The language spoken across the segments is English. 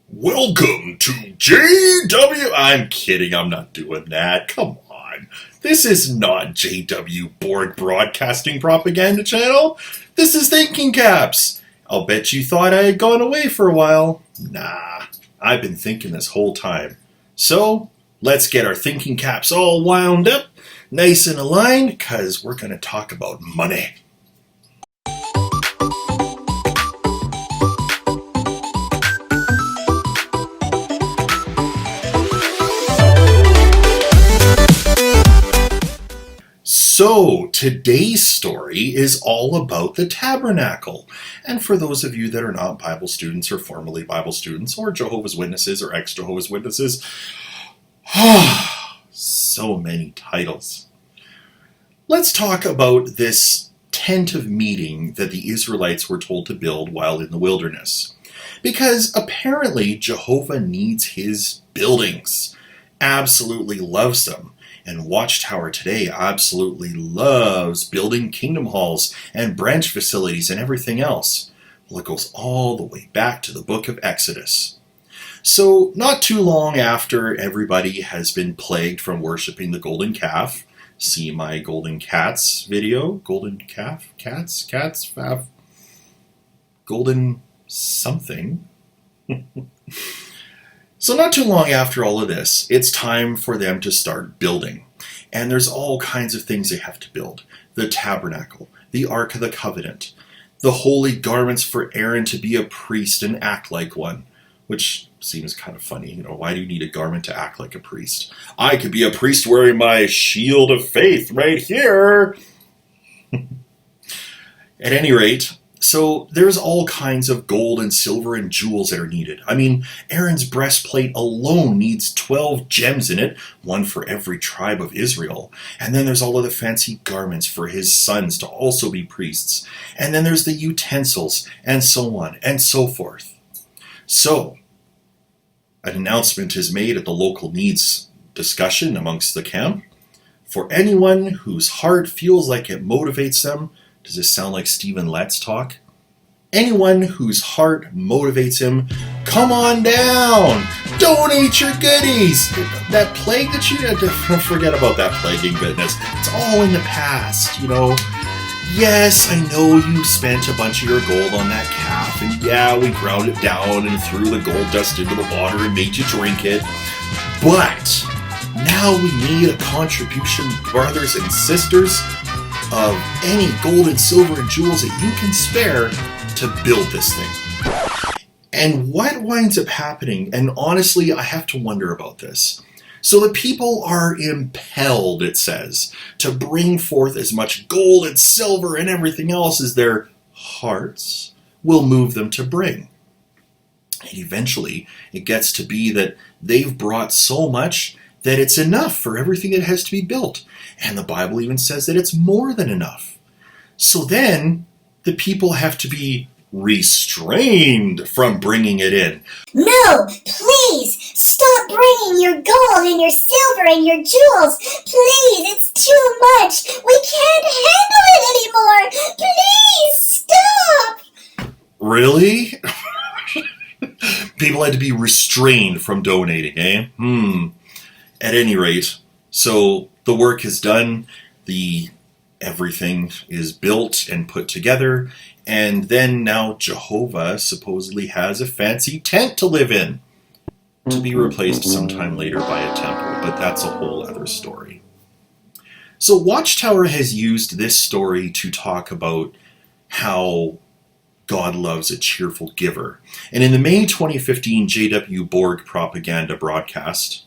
Welcome to JW. I'm kidding, I'm not doing that. Come on. This is not JW Borg Broadcasting Propaganda Channel. This is Thinking Caps. I'll bet you thought I had gone away for a while. Nah, I've been thinking this whole time. So, let's get our thinking caps all wound up, nice and aligned, because we're going to talk about money. So, today's story is all about the tabernacle. And for those of you that are not Bible students or formerly Bible students or Jehovah's Witnesses or ex-Jehovah's Witnesses, so many titles. Let's talk about this tent of meeting that the Israelites were told to build while in the wilderness. Because apparently Jehovah needs his buildings, absolutely loves them. And Watchtower today absolutely loves building kingdom halls and branch facilities and everything else. Well, it goes all the way back to the book of Exodus. So, not too long after everybody has been plagued from worshiping the golden calf, see my golden cats video, golden calf, cats, faff, golden something. So not too long after all of this, it's time for them to start building. And there's all kinds of things they have to build. The tabernacle, the Ark of the Covenant, the holy garments for Aaron to be a priest and act like one. Which seems kind of funny, why do you need a garment to act like a priest? I could be a priest wearing my shield of faith right here. At any rate, so there's all kinds of gold and silver and jewels that are needed. I mean, Aaron's breastplate alone needs 12 gems in it, one for every tribe of Israel. And then there's all of the fancy garments for his sons to also be priests. And then there's the utensils, and so on and so forth. So, an announcement is made at the local needs discussion amongst the camp. For anyone whose heart feels like it motivates them, does this sound like Stephen Letts talk? Anyone whose heart motivates him, come on down! Donate your goodies! That plague that you had to forget about that plaguing goodness. It's all in the past, Yes, I know you spent a bunch of your gold on that calf, and yeah, we ground it down and threw the gold dust into the water and made you drink it. But now we need a contribution, brothers and sisters, of any gold and silver and jewels that you can spare to build this thing. And what winds up happening, and honestly, I have to wonder about this. So the people are impelled, it says, to bring forth as much gold and silver and everything else as their hearts will move them to bring. And eventually, it gets to be that they've brought so much that it's enough for everything that has to be built. And the Bible even says that it's more than enough. So then, the people have to be restrained from bringing it in. No, please, stop bringing your gold and your silver and your jewels. Please, it's too much. We can't handle it anymore. Please, stop. Really? People had to be restrained from donating, eh? At any rate, so the work is done, everything is built and put together, and then now Jehovah supposedly has a fancy tent to live in, to be replaced sometime later by a temple, but that's a whole other story. So Watchtower has used this story to talk about how God loves a cheerful giver. And in the May 2015 JW Borg propaganda broadcast,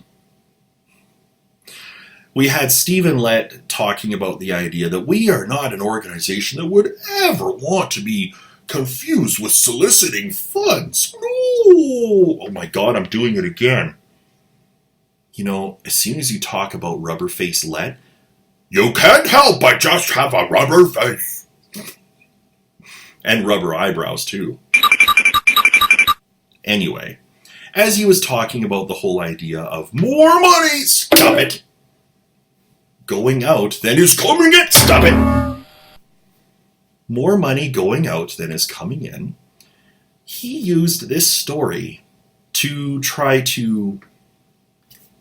we had Stephen Lett talking about the idea that we are not an organization that would ever want to be confused with soliciting funds. No! Oh my God, I'm doing it again. As soon as you talk about rubber-faced Lett, you can't help but just have a rubber face. And rubber eyebrows, too. Anyway, as he was talking about the whole idea of more money, stop it! Going out than is coming in. Stop it! More money going out than is coming in. He used this story to try to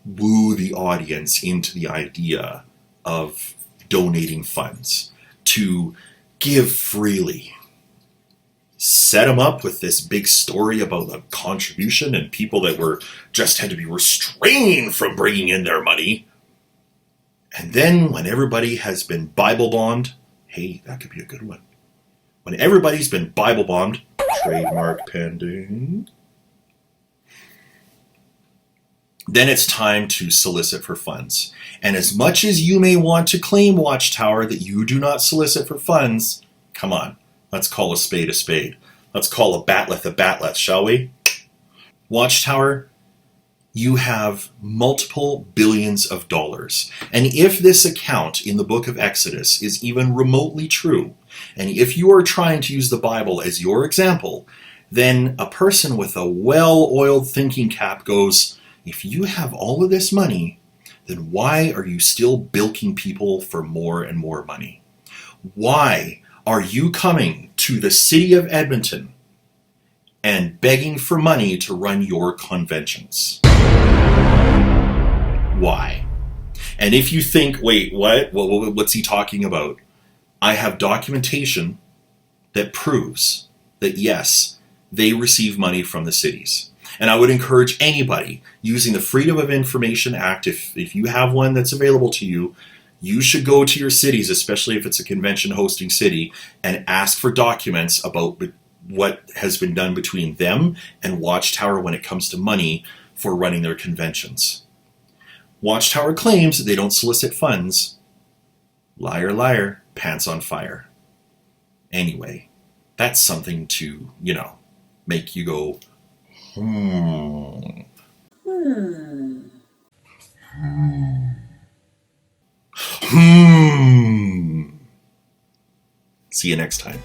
woo the audience into the idea of donating funds, to give freely. Set them up with this big story about the contribution and people that were just had to be restrained from bringing in their money. And then when everybody has been Bible bombed, hey, that could be a good one. When everybody's been Bible bombed, trademark pending, then it's time to solicit for funds. And as much as you may want to claim, Watchtower, that you do not solicit for funds, come on, let's call a spade a spade. Let's call a batleth, shall we? Watchtower, you have multiple billions of dollars. And if this account in the book of Exodus is even remotely true, and if you are trying to use the Bible as your example, then a person with a well-oiled thinking cap goes, if you have all of this money, then why are you still bilking people for more and more money? Why are you coming to the city of Edmonton and begging for money to run your conventions? Why? And if you think, wait, what? What's he talking about? I have documentation that proves that, yes, they receive money from the cities. And I would encourage anybody using the Freedom of Information Act, if you have one that's available to you, you should go to your cities, especially if it's a convention hosting city, and ask for documents about what has been done between them and Watchtower when it comes to money for running their conventions. Watchtower claims that they don't solicit funds. Liar, liar, pants on fire. Anyway, that's something to, make you go, See you next time.